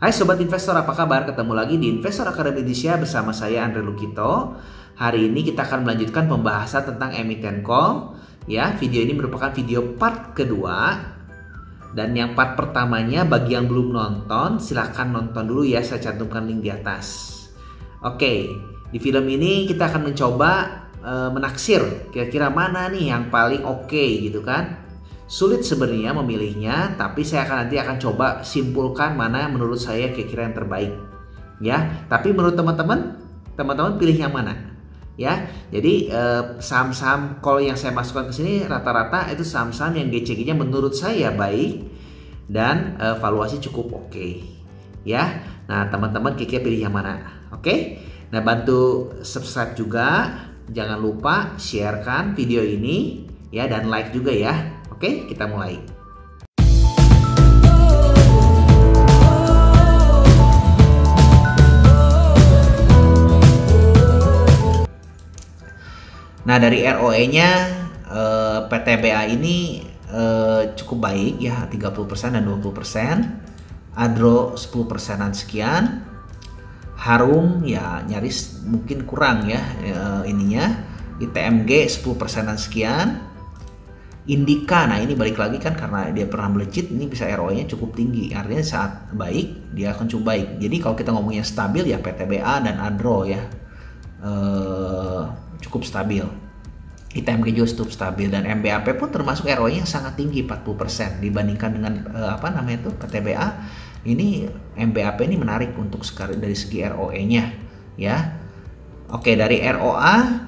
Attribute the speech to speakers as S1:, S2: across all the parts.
S1: Hai Sobat Investor, apa kabar? Ketemu lagi di Investor Academy Indonesia bersama saya Andre Lukito. Hari ini kita akan melanjutkan pembahasan tentang emiten call. Ya, video ini merupakan video part kedua. Dan yang part pertamanya bagi yang belum nonton, silahkan nonton dulu ya, saya cantumkan link di atas. Oke, di film ini kita akan mencoba menaksir kira-kira mana nih yang paling oke gitu kan. Sulit sebenarnya memilihnya, tapi saya nanti akan coba simpulkan mana yang menurut saya kira-kira yang terbaik. Ya, tapi menurut teman-teman pilih yang mana? Ya, jadi saham-saham call yang saya masukkan ke sini rata-rata itu saham-saham yang GCG-nya menurut saya baik dan valuasi cukup oke. Ya, nah teman-teman kira-kira pilih yang mana? Oke, nah bantu subscribe juga, jangan lupa sharekan video ini ya dan like juga ya. Oke, kita mulai. Nah, dari ROE-nya PTBA ini cukup baik ya, 30% dan 20%. Adro 10%-an sekian. Harum ya nyaris mungkin kurang ya ininya. ITMG 10%-an sekian. Indika, nah ini balik lagi kan karena dia pernah melejit, ini bisa ROE-nya cukup tinggi, artinya saat baik dia akan cukup baik. Jadi kalau kita ngomongnya stabil ya PTBA dan Adro ya cukup stabil. ITMG juga cukup stabil dan MBAP pun termasuk ROE-nya sangat tinggi 40% dibandingkan dengan PTBA. Ini MBAP ini menarik untuk dari segi ROE-nya ya. Oke, dari ROA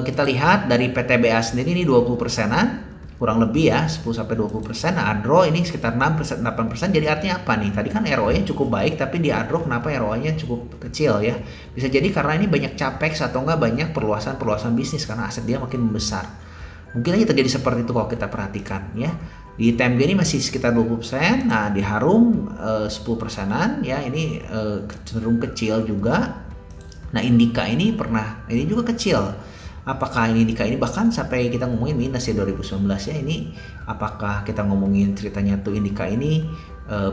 S1: kita lihat dari PTBA sendiri ini 20%-an kurang lebih ya, 10-20%. Nah, Adro ini sekitar 6%, 8%. Jadi artinya apa nih? Tadi kan ROE-nya cukup baik, tapi di Adro kenapa ROE-nya cukup kecil ya? Bisa jadi karena ini banyak capex atau enggak banyak perluasan bisnis karena aset dia makin membesar. Mungkin aja terjadi seperti itu kalau kita perhatikan ya. Di TMG ini masih sekitar 20%. Nah, di Harum 10%-an ya, ini cenderung kecil juga. Nah, Indika ini juga kecil. Apakah ini Indika ini bahkan sampai kita ngomongin minus ya 2019 ya, ini apakah kita ngomongin ceritanya tuh Indika ini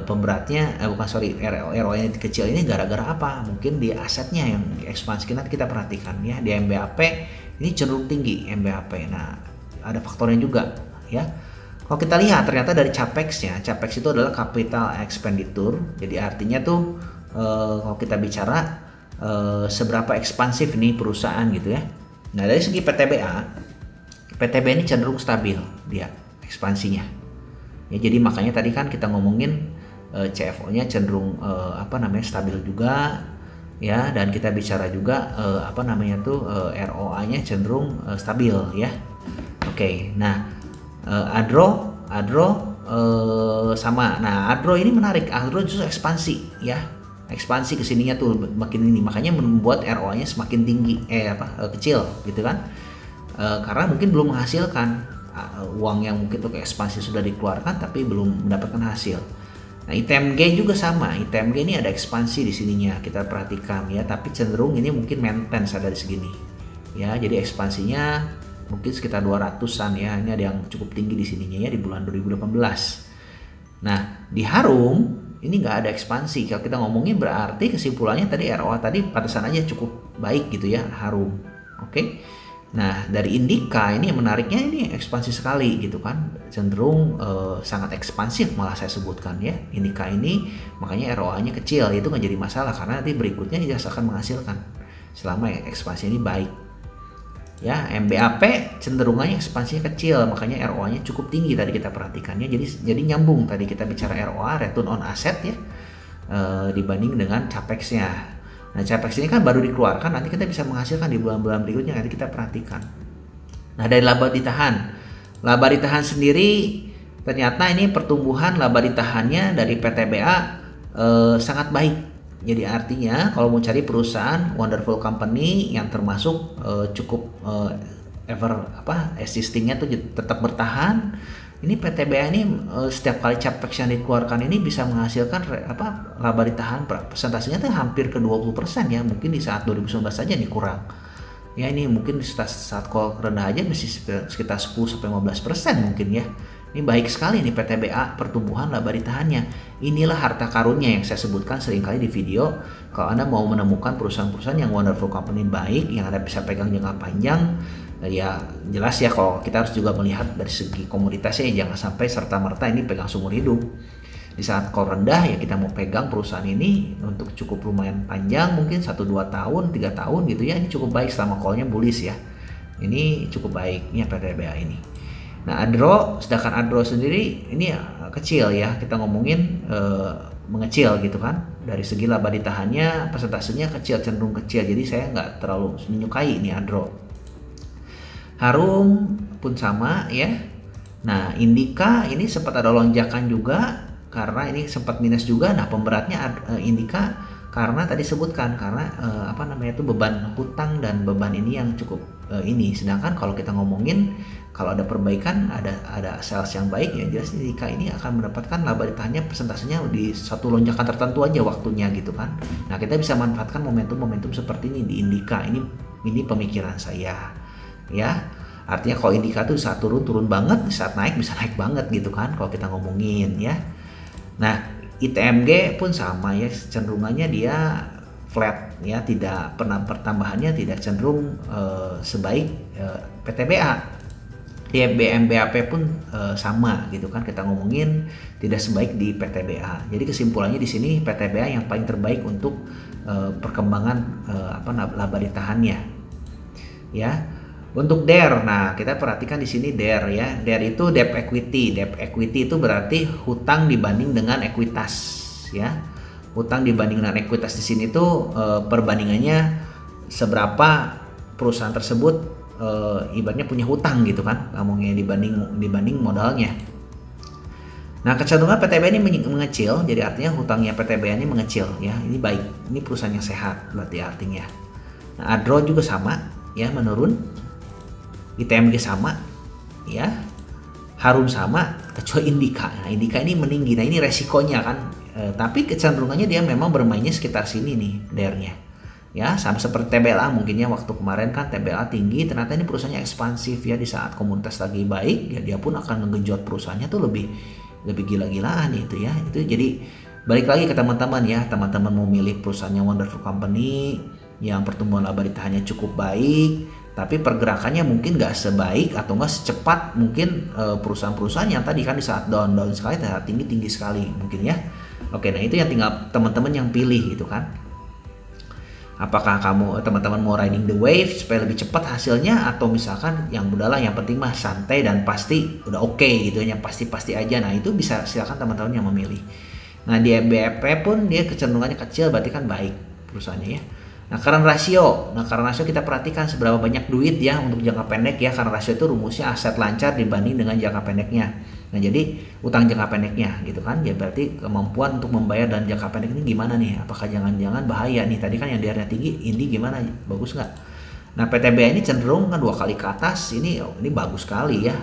S1: pemberatnya ROE-nya kecil ini gara-gara apa? Mungkin di asetnya yang ekspansi kita perhatikan ya. Di MBAP ini cenderung tinggi MBAP. Nah, ada faktornya juga ya. Kalau kita lihat ternyata dari capex itu adalah capital expenditure. Jadi artinya tuh kalau kita bicara seberapa ekspansif nih perusahaan gitu ya. Nah, dari segi PTBA ini cenderung stabil dia ekspansinya. Ya, jadi makanya tadi kan kita ngomongin CFO-nya cenderung stabil juga ya, dan kita bicara juga ROA-nya cenderung stabil ya. Oke, nah Adro sama. Nah, Adro ini menarik. Adro justru ekspansi ya. Ekspansi kesininya tuh makin ini, makanya membuat ROA-nya semakin tinggi kecil gitu kan, karena mungkin belum menghasilkan uang yang mungkin untuk ekspansi sudah dikeluarkan tapi belum mendapatkan hasil. Nah, ITMG juga sama, ITMG ini ada ekspansi di sininya kita perhatikan ya, tapi cenderung ini mungkin maintenance ada di segini ya, jadi ekspansinya mungkin sekitar 200-an ya, ini ada yang cukup tinggi di sininya ya di bulan 2018. Nah, di Harum ini nggak ada ekspansi. Kalau kita ngomongin berarti kesimpulannya tadi ROA tadi pantesan aja cukup baik gitu ya Harum. Oke. Nah, dari Indika ini menariknya ini ekspansi sekali gitu kan. Cenderung sangat ekspansif malah saya sebutkan ya. Indika ini makanya ROA-nya kecil, itu nggak jadi masalah karena nanti berikutnya dia akan menghasilkan selama ekspansi ini baik. Ya, MBAP cenderungannya ekspansinya kecil, makanya ROA-nya cukup tinggi tadi kita perhatikannya. Jadi nyambung tadi kita bicara ROA, return on asset ya, dibanding dengan capex-nya. Nah, capex ini kan baru dikeluarkan, nanti kita bisa menghasilkan di bulan-bulan berikutnya, nanti kita perhatikan. Nah, dari laba ditahan sendiri ternyata ini pertumbuhan laba ditahannya dari PTBA sangat baik. Jadi artinya kalau mau cari perusahaan wonderful company yang termasuk cukup existingnya tuh tetap bertahan, ini PTBA ini setiap kali capex yang dikeluarkan ini bisa menghasilkan laba ditahan persentasenya tuh hampir ke 20% ya. Mungkin di saat 2019 saja nih kurang. Ya, ini mungkin saat call rendah aja masih sekitar 10-15% mungkin ya. Ini baik sekali nih PTBA pertumbuhan laba ditahannya. Inilah harta karunnya yang saya sebutkan seringkali di video. Kalau Anda mau menemukan perusahaan-perusahaan yang wonderful company baik, yang Anda bisa pegang jangka panjang, ya jelas ya kalau kita harus juga melihat dari segi komoditasnya, jangan sampai serta-merta ini pegang seumur hidup. Di saat call rendah ya kita mau pegang perusahaan ini untuk cukup lumayan panjang, mungkin 1-2 tahun, 3 tahun gitu ya. Ini cukup baik selama callnya bullish ya. Ini cukup baiknya PTBA ini. Nah, Adro, sedangkan Adro sendiri ini kecil ya, kita ngomongin mengecil gitu kan. Dari segi laba ditahannya, persentasenya kecil, cenderung kecil, jadi saya nggak terlalu menyukai ini Adro. Harum pun sama ya. Nah, Indika ini sempat ada lonjakan juga, karena ini sempat minus juga. Nah, pemberatnya Indika karena tadi sebutkan, karena beban hutang dan beban ini yang cukup ini. Sedangkan kalau kita ngomongin kalau ada perbaikan, ada sales yang baik, ya jelas Indika ini akan mendapatkan laba ditahannya persentasenya di satu lonjakan tertentu aja waktunya gitu kan. Nah, kita bisa manfaatkan momentum-momentum seperti ini di Indika. Ini pemikiran saya ya. Artinya kalau Indika tuh saat turun banget, saat naik bisa naik banget gitu kan kalau kita ngomongin ya. Nah, ITMG pun sama ya, cenderungannya dia flat ya, tidak pernah pertambahannya tidak cenderung sebaik PTBA. Ya, BMBAP pun sama gitu kan, kita ngomongin tidak sebaik di PTBA. Jadi kesimpulannya di sini PTBA yang paling terbaik untuk perkembangan laba ditahannya. Ya. Untuk DER, nah kita perhatikan di sini DER ya. DER itu debt equity. Debt equity itu berarti hutang dibanding dengan ekuitas ya. Hutang dibanding dengan ekuitas di sini tuh perbandingannya seberapa perusahaan tersebut ibaratnya punya hutang gitu kan, ngomongnya dibanding modalnya. Nah, kecenderungan PTBA ini mengecil, jadi artinya hutangnya PTBA ini mengecil ya. Ini baik, ini perusahaan yang sehat berarti artinya. Nah, Adro juga sama ya, menurun. ITMG sama ya. Harum sama, kecuali Indika. Nah, Indika ini meninggi. Nah, ini resikonya kan. Tapi kecenderungannya dia memang bermainnya sekitar sini nih DER-nya. Ya, sama seperti TBLA mungkinnya waktu kemarin kan TBLA tinggi, ternyata ini perusahaannya ekspansif ya, di saat komunitas lagi baik ya dia pun akan menggenjot perusahaannya tuh lebih gila-gilaan itu ya. Itu jadi balik lagi ke teman-teman ya, teman-teman mau milih perusahaannya wonderful company yang pertumbuhan laba ditahannya cukup baik, tapi pergerakannya mungkin nggak sebaik atau nggak secepat mungkin perusahaan-perusahaan yang tadi kan di saat down sekali, saat tinggi sekali mungkin ya. Oke, nah itu yang tinggal teman-teman yang pilih gitu kan. Apakah teman-teman mau riding the wave supaya lebih cepat hasilnya, atau misalkan yang udahlah yang penting mah santai dan pasti udah oke gitu, yang pasti aja. Nah, itu bisa silakan teman-teman yang memilih. Nah, di BEP pun dia kecenderungannya kecil, berarti kan baik perusahaannya ya. Nah, current ratio. Kita perhatikan seberapa banyak duit ya untuk jangka pendek ya. Current ratio itu rumusnya aset lancar dibanding dengan jangka pendeknya. Nah, jadi utang jangka pendeknya gitu kan. Ya berarti kemampuan untuk membayar dan jangka pendek ini gimana nih? Apakah jangan-jangan bahaya nih? Tadi kan yang DER-nya tinggi, ini gimana? Bagus nggak? Nah, PTBA ini cenderung kan 2 kali ke atas. Ini bagus sekali ya.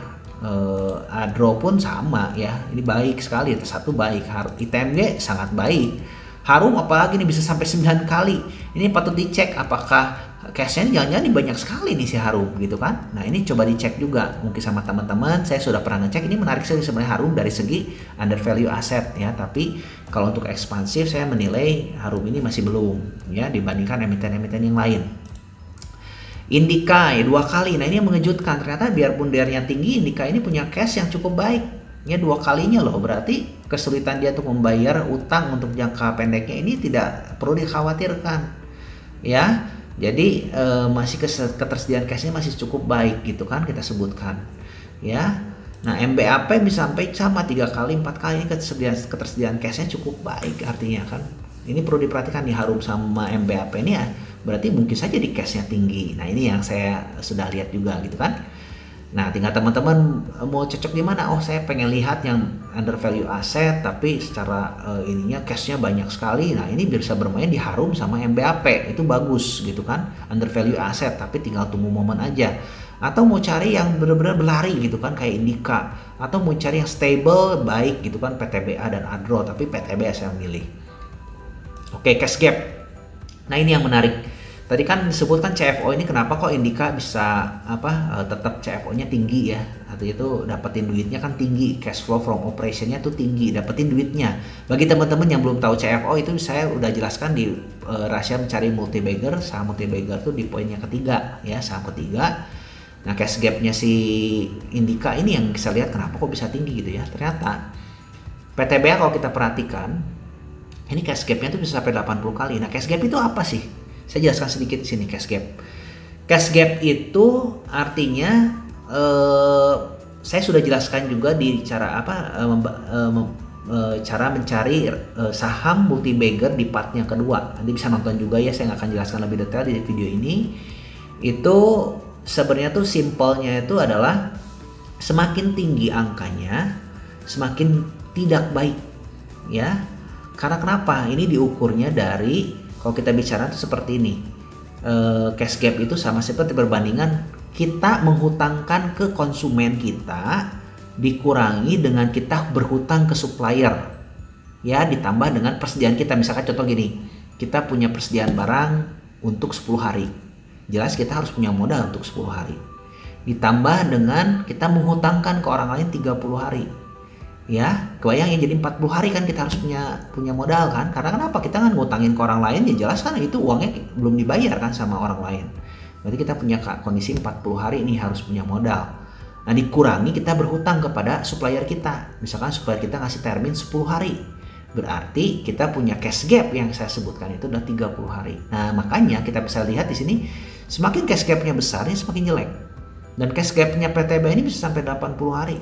S1: Adro pun sama ya. Ini baik sekali. Satu baik. ITMG sangat baik. Harum apalagi nih bisa sampai 9 kali. Ini patut dicek apakah cashnya jangan-jangan banyak sekali nih si Harum gitu kan. Nah, ini coba dicek juga mungkin sama teman-teman. Saya sudah pernah ngecek, ini menarik sekali sebenarnya Harum dari segi under value aset ya. Tapi kalau untuk ekspansif saya menilai Harum ini masih belum ya dibandingkan emiten-emiten yang lain. Indika ya 2 kali. Nah, ini yang mengejutkan, ternyata biarpun DER-nya tinggi, Indika ini punya cash yang cukup baik. Ya 2 kalinya loh, berarti kesulitan dia untuk membayar utang untuk jangka pendeknya ini tidak perlu dikhawatirkan ya. Jadi masih ketersediaan cashnya masih cukup baik gitu kan, kita sebutkan ya. Nah, MBAP bisa sampai sama 3 kali 4 kali ketersediaan cashnya cukup baik, artinya kan ini perlu diperhatikan di Harum sama MBAP ini ya, berarti mungkin saja di cashnya tinggi. Nah, ini yang saya sudah lihat juga gitu kan. Nah, tinggal teman-teman mau cocok di mana. Oh, saya pengen lihat yang under value aset tapi secara ininya cashnya banyak sekali. Nah, ini bisa bermain di Harum sama MBAP, itu bagus gitu kan, under value aset tapi tinggal tunggu momen aja. Atau mau cari yang benar-benar berlari gitu kan kayak Indika, atau mau cari yang stable baik gitu kan PTBA dan Adro, tapi PTBA saya milih. Oke, cash gap. Nah, ini yang menarik. Tadi kan disebutkan CFO ini kenapa kok Indika bisa tetap CFO-nya tinggi ya, artinya itu dapetin duitnya kan tinggi, cash flow from operation-nya tuh tinggi, dapetin duitnya. Bagi teman-teman yang belum tahu CFO itu saya udah jelaskan di rahasia mencari multi-bagger. Saham multi-bagger tuh di poinnya ketiga ya, saham ketiga. Nah cash gap-nya si Indika ini yang bisa lihat kenapa kok bisa tinggi gitu ya. Ternyata PTBA kalau kita perhatikan ini cash gap-nya tuh bisa sampai 80 kali. Nah cash gap itu apa sih? Saya jelaskan sedikit di sini cash gap. Cash gap itu artinya saya sudah jelaskan juga di cara cara mencari saham multi bagger di part yang kedua. Nanti bisa nonton juga ya, saya nggak akan jelaskan lebih detail di video ini. Itu sebenarnya tuh simpelnya itu adalah semakin tinggi angkanya semakin tidak baik ya. Karena kenapa? Ini diukurnya dari, kalau kita bicara itu seperti ini, cash gap itu sama seperti perbandingan kita menghutangkan ke konsumen kita dikurangi dengan kita berhutang ke supplier ya, ditambah dengan persediaan kita. Misalkan contoh gini, kita punya persediaan barang untuk 10 hari, jelas kita harus punya modal untuk 10 hari, ditambah dengan kita menghutangkan ke orang lain 30 hari ya, kebayang ya, jadi 40 hari kan kita harus punya modal kan. Karena kenapa? Kita kan ngutangin ke orang lain ya, jelas kan itu uangnya belum dibayar kan sama orang lain. Berarti kita punya kondisi 40 hari ini harus punya modal. Nah dikurangi kita berhutang kepada supplier kita. Misalkan supplier kita ngasih termin 10 hari. Berarti kita punya cash gap yang saya sebutkan itu udah 30 hari. Nah makanya kita bisa lihat di sini semakin cash gapnya besar ya semakin jelek. Dan cash gapnya PTB ini bisa sampai 80 hari.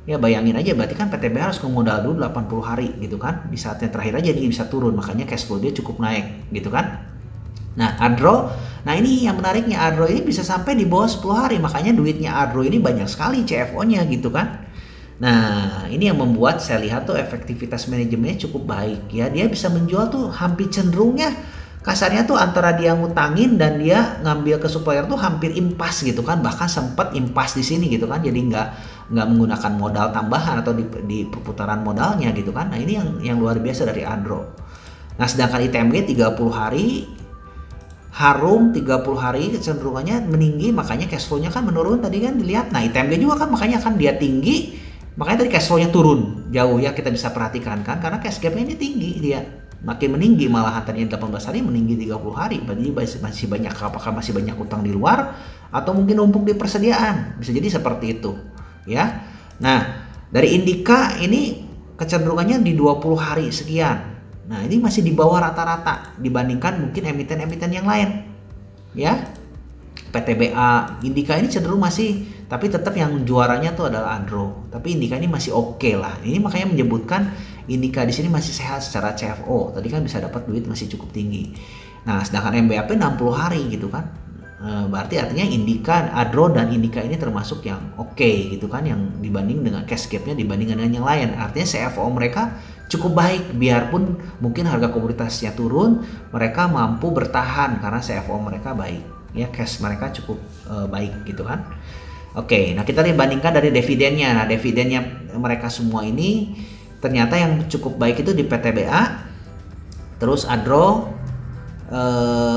S1: Ya bayangin aja, berarti kan PTB harus ngemodal dulu 80 hari gitu kan. Di saat yang terakhir aja dia bisa turun, makanya cash flow dia cukup naik gitu kan. Nah Adro, nah ini yang menariknya, Adro ini bisa sampai di bawah 10 hari. Makanya duitnya Adro ini banyak sekali CFO-nya gitu kan. Nah ini yang membuat saya lihat tuh efektivitas manajemennya cukup baik ya. Dia bisa menjual tuh hampir cenderungnya, kasarnya tuh antara dia ngutangin dan dia ngambil ke supplier tuh hampir impas gitu kan. Bahkan sempat impas di sini gitu kan. Jadi nggak menggunakan modal tambahan atau di perputaran modalnya gitu kan. Nah ini yang luar biasa dari Adro. Nah sedangkan ITMG 30 hari, Harum 30 hari kecenderungannya meninggi, makanya cash flow-nya kan menurun tadi kan dilihat. Nah ITMG juga kan makanya kan dia tinggi, makanya tadi cash flow-nya turun jauh ya, kita bisa perhatikan kan, karena cash gap-nya ini tinggi, dia makin meninggi, malahan tadinya 18 hari meninggi 30 hari. Berarti masih banyak, apakah masih banyak utang di luar atau mungkin numpuk di persediaan, bisa jadi seperti itu ya. Nah dari Indika ini kecenderungannya di 20 hari sekian. Nah ini masih di bawah rata-rata dibandingkan mungkin emiten-emiten yang lain ya. PTBA, Indika ini cenderung masih, tapi tetap yang juaranya tuh adalah Adro. Tapi Indika ini masih oke lah. Ini makanya menyebutkan Indika di sini masih sehat secara CFO. Tadi kan bisa dapat duit masih cukup tinggi. Nah sedangkan MBAP 60 hari gitu kan. Berarti artinya Indika, Adro dan Indika ini termasuk yang oke gitu kan, yang dibanding dengan cash gap-nya dibandingkan dengan yang lain. Artinya CFO mereka cukup baik, biarpun mungkin harga komoditasnya turun, mereka mampu bertahan karena CFO mereka baik ya, cash mereka cukup baik gitu kan. Oke, nah kita bandingkan dari dividennya. Nah dividennya mereka semua ini ternyata yang cukup baik itu di PTBA, terus Adro,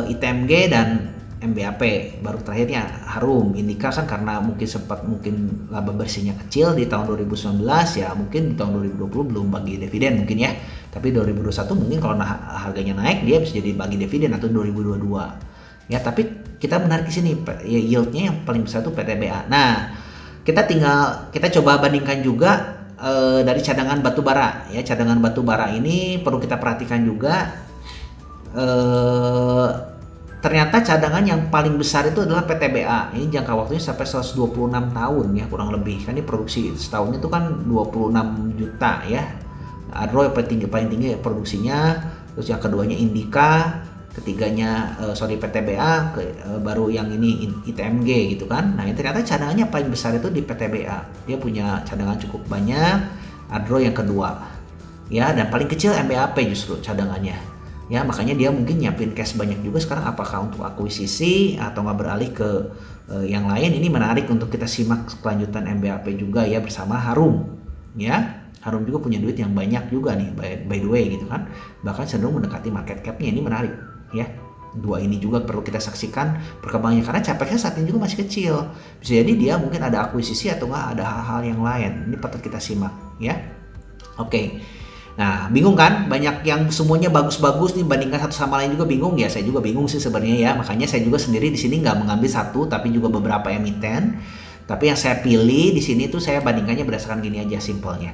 S1: ITMG dan MBAP. Baru terakhirnya Harum. Indika kan karena mungkin laba bersihnya kecil di tahun 2019 ya, mungkin di tahun 2020 belum bagi dividen mungkin ya, tapi 2021 mungkin kalau harganya naik dia bisa jadi bagi dividen, atau 2022 ya. Tapi kita menarik di sini ya, yieldnya yang paling besar itu PTBA. Nah kita coba bandingkan juga dari cadangan batubara ya. Cadangan batubara ini perlu kita perhatikan juga. Ternyata cadangan yang paling besar itu adalah PTBA. Ini jangka waktunya sampai 126 tahun ya, kurang lebih. Kan ini produksi setahun itu kan 26 juta ya. Adro yang paling tinggi produksinya. Terus yang keduanya Indika, ketiganya PTBA, baru yang ini ITMG gitu kan. Nah ini ternyata cadangannya paling besar itu di PTBA. Dia punya cadangan cukup banyak. Adro yang kedua ya, dan paling kecil MBAP justru cadangannya ya. Makanya dia mungkin nyiapin cash banyak juga sekarang, apakah untuk akuisisi atau nggak beralih ke yang lain. Ini menarik untuk kita simak kelanjutan MBAP juga ya bersama Harum ya. Harum juga punya duit yang banyak juga nih by the way gitu kan, bahkan cenderung mendekati market cap-nya. Ini menarik ya. dua ini juga perlu kita saksikan perkembangannya, karena Capexnya saat ini juga masih kecil. Bisa jadi dia mungkin ada akuisisi atau enggak ada hal-hal yang lain. Ini patut kita simak ya. Oke. Nah, bingung kan? Banyak yang semuanya bagus-bagus nih, bandingkan satu sama lain juga bingung ya. Saya juga bingung sih sebenarnya ya. Makanya saya juga sendiri di sini nggak mengambil satu, tapi juga beberapa emiten. Tapi yang saya pilih di sini tuh saya bandingkannya berdasarkan gini aja simpelnya.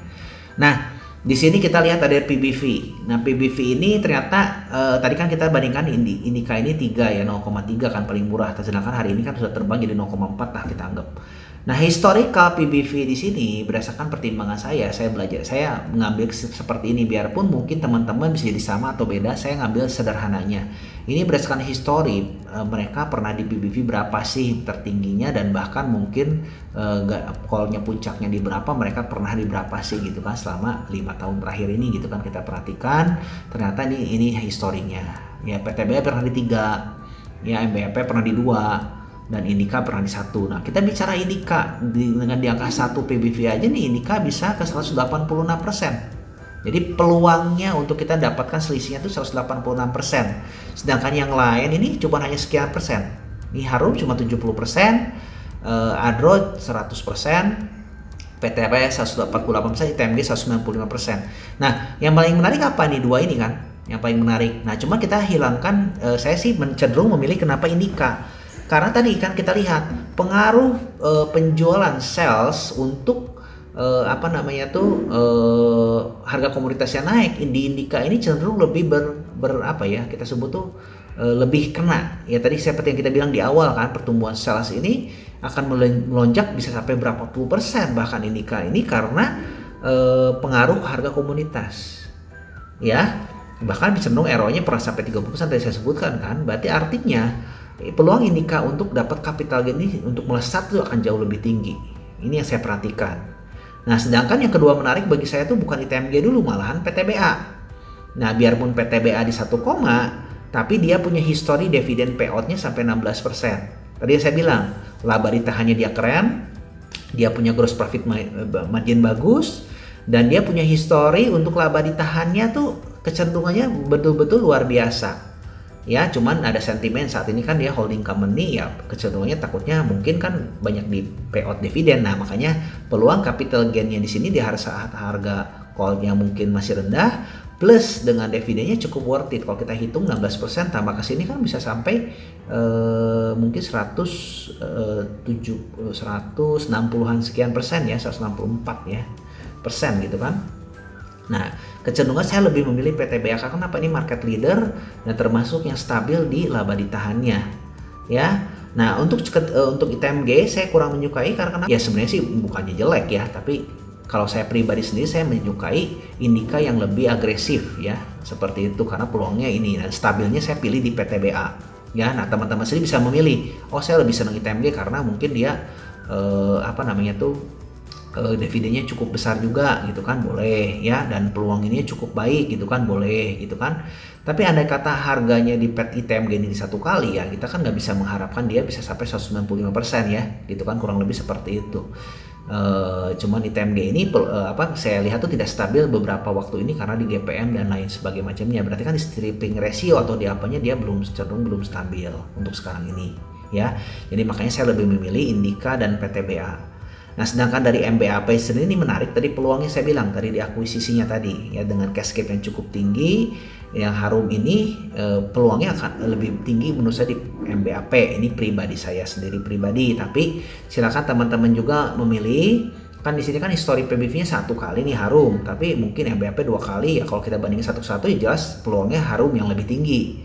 S1: Nah, di sini kita lihat ada PBV. Nah, PBV ini ternyata tadi kan kita bandingkan Indika ini 3 ya, 0,3 kan paling murah. Sedangkan hari ini kan sudah terbang jadi 0,4 lah kita anggap. Nah, historical PBV di sini berdasarkan pertimbangan saya mengambil seperti ini, biarpun mungkin teman-teman bisa jadi sama atau beda, saya ngambil sederhananya. Ini berdasarkan histori, mereka pernah di PBV berapa sih tertingginya, dan bahkan mungkin call-nya puncaknya di berapa, mereka pernah di berapa sih gitu kan selama 5 tahun terakhir ini gitu kan. Kita perhatikan ternyata ini historinya. Ya, PTBA pernah di 3, ya MBAP pernah di 2, dan Indika pernah di 1. Nah, kita bicara Indika dengan di angka 1 PBV aja nih, Indika bisa ke 186%. Jadi peluangnya untuk kita dapatkan selisihnya itu 186%. Sedangkan yang lain ini cuma hanya sekian persen. Ini Harum cuma 70%, Adro 100%, PTP 148%, ITMG 195%. Nah, yang paling menarik apa nih? Dua ini kan yang paling menarik. Nah, cuma kita hilangkan, saya sih cenderung memilih kenapa Indika. Karena tadi kan kita lihat pengaruh penjualan sales untuk harga komoditasnya naik di Indika ini cenderung lebih kita sebut tuh lebih kena. Ya tadi seperti yang kita bilang di awal kan, pertumbuhan sales ini akan melonjak bisa sampai berapa puluh persen bahkan Indika ini karena pengaruh harga komoditas. Ya, bahkan cenderung ROI-nya pernah sampai 30% tadi saya sebutkan kan. Berarti artinya peluang Indika untuk dapat capital gain ini untuk melesat itu akan jauh lebih tinggi. Ini yang saya perhatikan. Nah, sedangkan yang kedua menarik bagi saya itu bukan ITMG dulu, malahan PTBA. Nah, biarpun PTBA di 1, tapi dia punya histori dividen payout-nya sampai 16%. Tadi saya bilang, laba ditahannya dia keren, dia punya gross profit margin bagus, dan dia punya histori untuk laba ditahannya tuh kecenderungannya betul-betul luar biasa. Ya, cuman ada sentimen saat ini kan dia holding company, ya kecenderungannya takutnya mungkin kan banyak di payout dividen. Nah, makanya peluang capital gain-nya di sini di harga call-nya mungkin masih rendah, plus dengan dividennya cukup worth it. Kalau kita hitung 16% tambah ke sini kan bisa sampai mungkin 160-an sekian persen ya, 164 ya persen gitu kan. Nah, kecenderungan saya lebih memilih PTBA karena apa, ini market leader dan termasuk yang stabil di laba ditahannya. Ya. Nah, untuk ITMG saya kurang menyukai karena ya sebenarnya sih bukannya jelek ya, tapi kalau saya pribadi sendiri saya menyukai Indika yang lebih agresif ya, seperti itu karena peluangnya ini dan stabilnya saya pilih di PTBA. Ya, nah teman-teman sendiri bisa memilih. Oh, saya lebih senang ITMG karena mungkin dia dividennya cukup besar juga gitu kan, boleh ya, dan peluang ini cukup baik gitu kan, boleh gitu kan. Tapi andai kata harganya di ITMG ini di 1 kali ya, kita kan nggak bisa mengharapkan dia bisa sampai 195% ya gitu kan, kurang lebih seperti itu. Cuman ITMG ini saya lihat tuh tidak stabil beberapa waktu ini karena di GPM dan lain sebagainya macamnya. Berarti kan di stripping ratio atau di apanya dia cenderung belum stabil untuk sekarang ini ya. Jadi makanya saya lebih memilih Indika dan PTBA. Nah, sedangkan dari MBAP sendiri ini menarik, tadi peluangnya saya bilang tadi di akuisisinya tadi ya, dengan cash gap yang cukup tinggi, yang Harum ini peluangnya akan lebih tinggi menurut saya di MBAP. Ini pribadi saya sendiri pribadi, tapi silakan teman-teman juga memilih. Kan di sini kan histori PBV-nya 1 kali nih Harum, tapi mungkin MBAP 2 kali ya. Kalau kita bandingin satu-satu ya jelas peluangnya Harum yang lebih tinggi.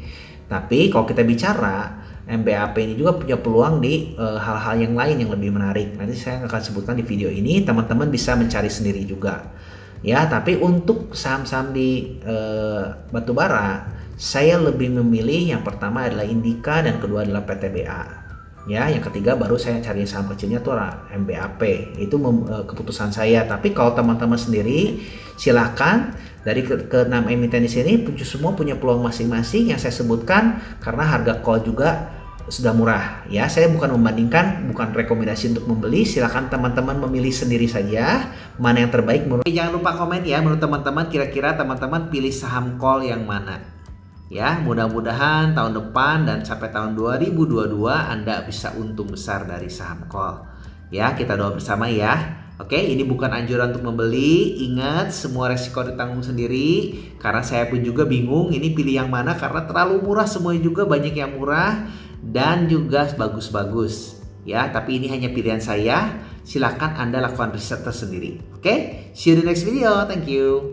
S1: Tapi kalau kita bicara MBAP ini juga punya peluang di hal-hal yang lain yang lebih menarik. Nanti saya akan sebutkan di video ini, teman-teman bisa mencari sendiri juga. Ya, tapi untuk saham-saham di batubara, saya lebih memilih yang pertama adalah Indika dan kedua adalah PTBA. Ya, yang ketiga baru saya cari saham kecilnya tuh MBAP. Itu keputusan saya. Tapi kalau teman-teman sendiri silakan, dari ke-6 emiten di sini semua punya peluang masing-masing yang saya sebutkan karena harga call juga sudah murah ya. Saya bukan membandingkan, bukan rekomendasi untuk membeli. Silakan teman-teman memilih sendiri saja mana yang terbaik menurut. Jangan lupa komen ya, menurut teman-teman kira-kira teman-teman pilih saham call yang mana. Ya, mudah-mudahan tahun depan dan sampai tahun 2022 Anda bisa untung besar dari saham call. Ya, kita doa bersama ya. Oke, ini bukan anjuran untuk membeli. Ingat, semua resiko ditanggung sendiri. Karena saya pun juga bingung ini pilih yang mana karena terlalu murah, semuanya juga banyak yang murah dan juga bagus-bagus. Ya, tapi ini hanya pilihan saya. Silakan Anda lakukan riset tersendiri. Oke, see you in the next video. Thank you.